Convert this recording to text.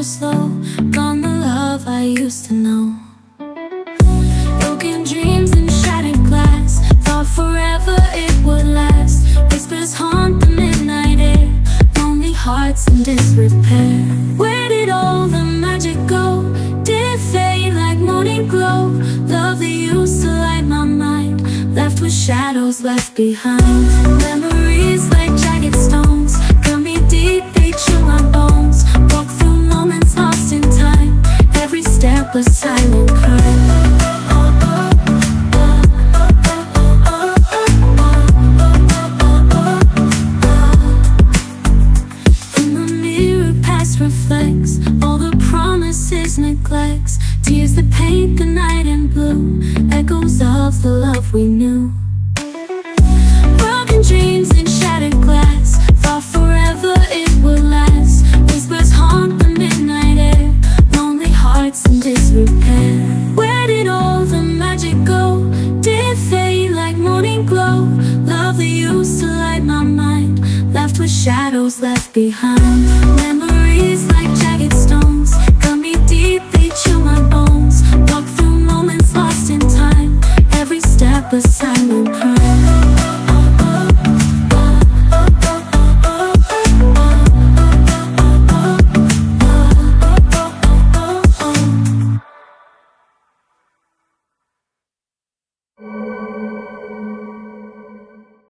so slow, gone the love I used to know. Broken dreams and shattered glass, thought forever it would last. Whispers haunt the midnight air, lonely hearts in disrepair. Where did all the magic go? Did it fade like morning glow? Love that used to light my mind, left with shadows left behind. Memories like jagged stones, cut me deep, they chill my bones. Walk through moments lost in time, every step a silent crime. Reflects all the promises, neglects, tears that paint the night in blue, echoes of the love we knew. Broken dreams and shattered glass, thought forever it would last. Whispers haunt the midnight air, lonely hearts in disrepair. Where did all the magic go? Did it fade like morning glow? Love that used to light my mind, left with shadows left behind. Memories like jagged stones, cut me deep, they chill my bones. Walk through moments lost in time, every step a silent crime.